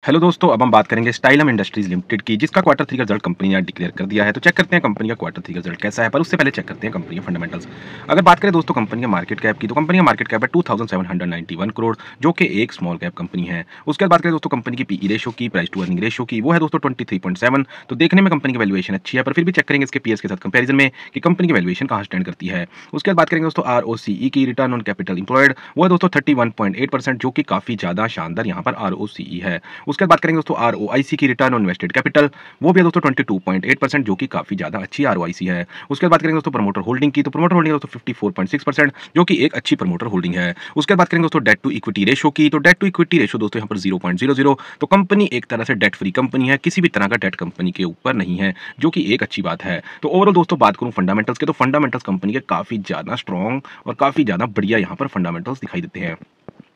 Hello दोस्तों, अब हम बात करेंगे स्टाइलम इंडस्ट्रीज लिमिटेड की, जिसका क्वार्टर थ्री का रिजल्ट कंपनी ने डिक्लेयर कर दिया है। तो चेक करते हैं कंपनी का क्वार्टर थ्री का रिजल्ट कैसा है, पर उससे पहले चेक करते हैं कंपनी के फंडामेंटल्स। अगर बात करें दोस्तों कंपनी के मार्केट कैप की, तो कंपनी का मार्केट कैप है 2791 करोड़, जो कि एक स्मॉल कैप कंपनी है। उसके बाद बात करें दोस्तों कंपनी की पीई रेशो की, प्राइस टू अर्निंग रेशो की, वो है दोस्तों 23.7। तो देखने में कंपनी की वैल्यूएशन अच्छी है, पर फिर भी चेक करेंगे इसके पीएस के साथ कंपेरिजन में कि कंपनी की वैल्यूएशन कहाँ स्टैंड करती है। उसके बाद बात करेंगे दोस्तों आरओसीई की, रिटर्न ऑन कैपिटल एम्प्लॉयड, वो है दोस्तों 31.8%, जो कि काफी ज्यादा शानदार यहाँ पर आरओसीई है। उसके बाद बात करेंगे दोस्तों आरओआईसी की, रिटर्न ऑन इन्वेस्टेड कैपिटल, वो भी है दोस्तों 22.8%, जो कि काफी ज्यादा अच्छी आरओआईसी है। उसके बाद बात करेंगे दोस्तों प्रमोटर होल्डिंग की, तो प्रमोटर होल्डिंग दोस्तों 54.6%, जो कि एक अच्छी प्रमोटर होल्डिंग है। उसके बाद बात करेंगे दोस्तों डेट टू इक्विटी रेशो की, तो डेट टू इक्विटी रेशो दोस्तों यहाँ पर 0.00, तो कंपनी एक तरह से डेट फ्री कंपनी है, किसी भी तरह का डेट कंपनी के ऊपर नहीं है, जो कि एक अच्छी बात है। तो ओवरऑल दोस्तों बात करूं फंडामेंटल्स के, तो फंडामेंटल्स कंपनी के काफी ज्यादा स्ट्रॉन्ग और काफी ज्यादा बढ़िया यहाँ पर फंडामेंटल्स दिखाई देते हैं।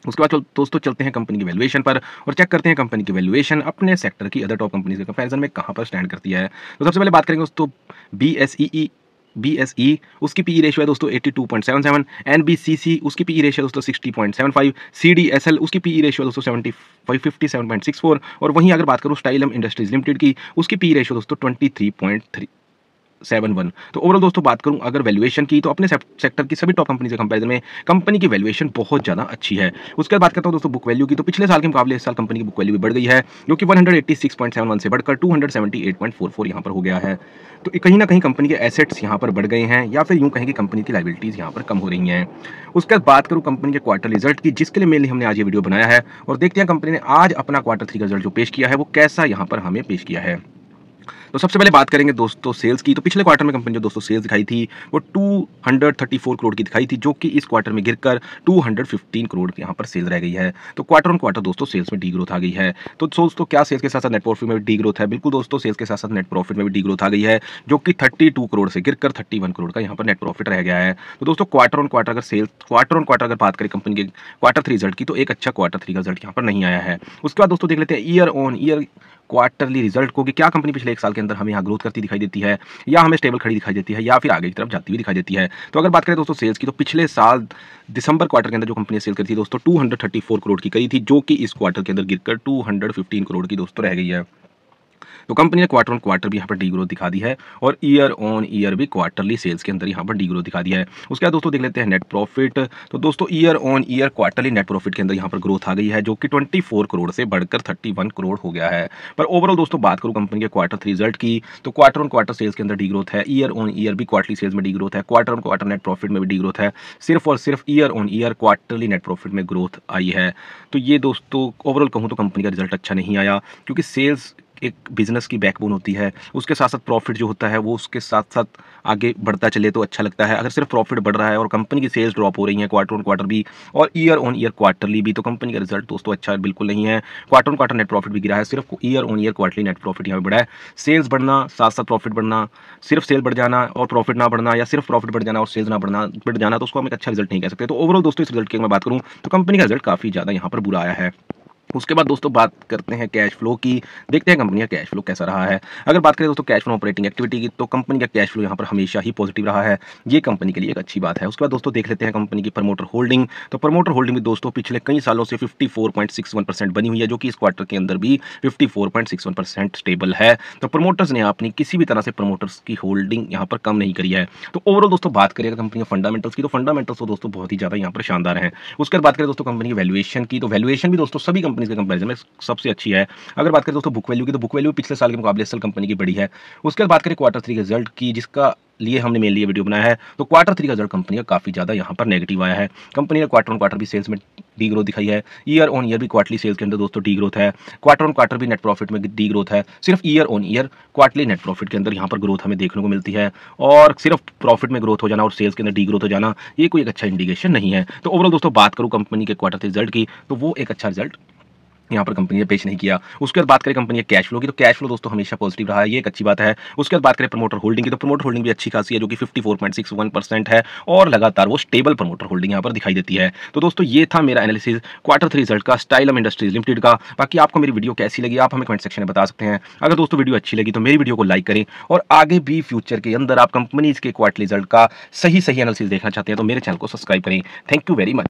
उसके बाद दोस्तों चलते हैं कंपनी की वैल्यूएशन पर और चेक करते हैं कंपनी की वैल्यूएशन अपने सेक्टर की अदर टॉप कंपनीज के कंपैरिजन में कहां पर स्टैंड करती है। तो सबसे पहले बात करेंगे दोस्तों बीएसई, उसकी पीई रेशियो है दोस्तों 82.77, एनबीसीसी उसकी पीई रेशियो दोस्तों 60.75, सीडीएसएल उसकी पीई रेशियो दोस्तों 57.64, और वहीं अगर बात करूं स्टाइलम इंडस्ट्रीज लिमिटेड की, उसकी पीई रेशियो दोस्तों 23.71। तो ओवरऑल दोस्तों बात करूं अगर वैल्यूएशन की, तो अपने सेक्टर की सभी टॉप कंपनी के कंपैरिजन में कंपनी की वैल्यूएशन बहुत ज्यादा अच्छी है। उसके बाद बात करता हूं दोस्तों बुक वैल्यू की, तो पिछले साल के मुकाबले इस साल कंपनी की बुक वैल्यू भी बढ़ गई है, जो कि 186.71 से बढ़कर 278.44 यहां पर हो गया है। तो कहीं ना कहीं कंपनी के एसेट्स यहां पर बढ़ गए हैं, या फिर यूं कहें कि कंपनी की लायबिलिटीज यहां पर कम हो रही हैं। उसके बाद बात करूं कंपनी के क्वार्टर रिजल्ट की, जिसके लिए मेनली हमने आज ये वीडियो बनाया है, और देखते हैं कंपनी ने आज अपना क्वार्टर थ्री का रिजल्ट जो पेश किया है वो कैसा यहां पर हमें पेश किया है। तो सबसे पहले बात करेंगे दोस्तों सेल्स की, तो पिछले क्वार्टर में कंपनी जो दोस्तों सेल्स दिखाई थी वो 234 करोड़ की दिखाई थी, जो कि इस क्वार्टर में गिरकर 215 करोड़ यहाँ पर सेल्स रह गई है। तो क्वार्टर ऑन क्वार्टर दोस्तों सेल्स में डी ग्रोथ आ गई है। तो दोस्तों क्या सेल्स के साथ साथ नेट प्रॉफिट में भी डी ग्रोथ है? बिल्कुल दोस्तों, सेल्स के साथ साथ नेट प्रॉफिट में भी डी ग्रोथ आ गई है, जो कि 32 करोड़ से गिरकर 31 करोड़ का यहाँ पर नेट प्रॉफिट रह गया है। तो दोस्तों क्वार्टर ऑन क्वार्टर अगर बात करें कंपनी के क्वार्टर थ्री रिजल्ट की, तो एक अच्छा क्वार्टर थ्री का रिजल्ट यहाँ पर नहीं आया है। उसके बाद दोस्तों देख लेते हैं year on year quarterly result को, कि क्या कंपनी पिछले एक साल के अंदर हमें यहाँ ग्रोथ करती दिखाई देती है, या हमें स्टेबल खड़ी दिखाई देती है, या फिर आगे की तरफ जाती हुई दिखाई देती है। तो अगर बात करें दोस्तों सेल्स की, तो पिछले साल दिसंबर क्वार्टर के अंदर जो कंपनी ने सेल करी थी दोस्तों 234 करोड़ की करी थी, जो कि इस क्वार्टर के अंदर गिरकर 215 करोड़ की दोस्तों रह गई है। तो कंपनी ने क्वार्टर ऑन क्वार्टर भी यहाँ पर डी ग्रोथ दिखा दी है, और ईयर ऑन ईयर भी क्वार्टरली सेल्स के अंदर यहाँ पर डी ग्रोथ दिखा दिया है। उसके बाद दोस्तों देख लेते हैं नेट प्रॉफिट। तो दोस्तों year on year quarterly net profit के अंदर यहाँ पर ग्रोथ आ गई है, जो कि 24 करोड़ से बढ़कर 31 करोड़ हो गया है। पर ओवरऑल दोस्तों बात करूँ कंपनी के क्वार्टर थ्री रिजल्ट की, तो क्वार्टर ऑन क्वार्टर सेल्स के अंदर डी ग्रोथ है, ईयर ऑन ईयर भी क्वार्टरली सेल्स में डी ग्रोथ है, quarter on quarter net profit में भी डी ग्रोथ है, सिर्फ और सिर्फ year on year quarterly net profit में ग्रोथ आई है। तो ये दोस्तों ओवरऑल कहूँ तो कंपनी का रिजल्ट अच्छा नहीं आया, क्योंकि सेल्स एक बिजनेस की बैकबोन होती है, उसके साथ साथ प्रॉफिट जो होता है वो उसके साथ साथ आगे बढ़ता चले तो अच्छा लगता है। अगर सिर्फ प्रॉफिट बढ़ रहा है और कंपनी की सेल्स ड्रॉप हो रही है क्वार्टर ऑन क्वार्टर भी और ईयर ऑन ईयर क्वार्टरली भी, तो कंपनी का रिजल्ट दोस्तों अच्छा बिल्कुल नहीं है। Quarter on quarter net profit भी गिरा है, सिर्फ year on year quarterly net profit यहाँ पे बढ़ा है। सेल्स बढ़ना साथ साथ प्रॉफिट बढ़ना, सिर्फ सेल बढ़ जाना और प्रॉफिट ना बढ़ना, या सिर्फ प्रॉफिट बढ़ जाना और सेल्स ना बढ़ जाना, तो उसको हम एक अच्छा रिजल्ट नहीं कह सकते। तो ओवरऑल दोस्तों इस रिजल्ट की मैं बात करूँ तो कंपनी का रिजल्ट काफी ज्यादा यहाँ पर बुरा आया है। उसके बाद दोस्तों बात करते हैं कैश फ्लो की, देखते हैं कंपनी का कैश फ्लो कैसा रहा है। अगर बात करें दोस्तों कैश फ्लो ऑपरेटिंग एक्टिविटी की, तो कंपनी का कैश फ्लो यहाँ पर हमेशा ही पॉजिटिव रहा है, ये कंपनी के लिए एक अच्छी बात है। उसके बाद दोस्तों देख लेते हैं कंपनी की प्रमोटर होल्डिंग। तो प्रमोटर होल्डिंग भी दोस्तों पिछले कई सालों से 54.61% बनी हुई है, जो कि इस क्वार्टर के अंदर भी 54.61% स्टेबल है। तो प्रमोटर्स ने अपनी किसी भी तरह से प्रमोटर्स की होल्डिंग यहाँ पर कम नहीं करी है। तो ओवरऑल दोस्तों बात करें कंपनी के फंडामेंटल्स की, तो फंडामेंटल्स तो दोस्तों बहुत ही ज्यादा यहाँ पर शानदार है। उसके बाद बात करें दोस्तों कंपनी की वैल्यूएशन की, तो वैल्यूएशन भी दोस्तों सभी कंपनी के कंपेरिजन में सबसे अच्छी है। अगर बात करें दोस्तों बुक वैल्यू की, तो बुक वैल्यू पिछले साल के मुकाबले इस साल कंपनी की बढ़ी है। उसके बाद बात करें क्वार्टर थ्री के रिजल्ट की, जिसका लिए हमने मेनली ये वीडियो बनाया है, तो क्वार्टर थ्री का रिजल्ट कंपनी का काफी ज्यादा यहाँ पर नेगेटिव आया है। कंपनी ने क्वार्टर ऑन क्वार्टर भी सेल्स में डी ग्रोथ दिखाई है, ईयर ऑन ईयर भी क्वार्टरली सेल्स के अंदर दोस्तों डी ग्रोथ है, क्वार्टर ऑन क्वार्टर भी नेट प्रॉफिट में डी ग्रोथ है, सिर्फ year on year quarterly net profit के अंदर यहाँ पर ग्रोथ हमें देखने को मिलती है, और सिर्फ प्रॉफिट में ग्रोथ हो जाना और सेल्स के अंदर डी ग्रोथ हो जाना ये कोई एक अच्छा इंडिकेशन नहीं है। तो ओवरऑल दोस्तों बात करूँ कंपनी के क्वार्टर थ्री रिजल्ट की, तो वो एक अच्छा रिजल्ट यहाँ पर कंपनी ने पेश नहीं किया। उसके बाद बात करें कंपनी के कैश फ्लो की, तो कैश फ्लो दोस्तों हमेशा पॉजिटिव रहा है, ये एक अच्छी बात है। उसके बाद बात करें प्रमोटर होल्डिंग की, तो प्रमोटर होल्डिंग भी अच्छी खासी है, जो कि 54.61% है, और लगातार वो स्टेबल प्रमोटर होल्डिंग यहाँ पर दिखाई देती है। तो दोस्तों ये था मेरा एनालिसिस क्वार्टर थ्री रिजल्ट का स्टाइलम इंडस्ट्रीज लिमिटेड का। बाकी आपको मेरी वीडियो कैसी लगी आप हमें कमेंट सेक्शन में बता सकते हैं। अगर दोस्तों वीडियो अच्छी लगी तो मेरी वीडियो को लाइक करें, और आगे भी फ्यूचर के अंदर आप कंपनीज के क्वार्टरली रिजल्ट का सही एनालिसिस देखना चाहते हैं तो मेरे चैनल को सब्सक्राइब करें। Thank you very much.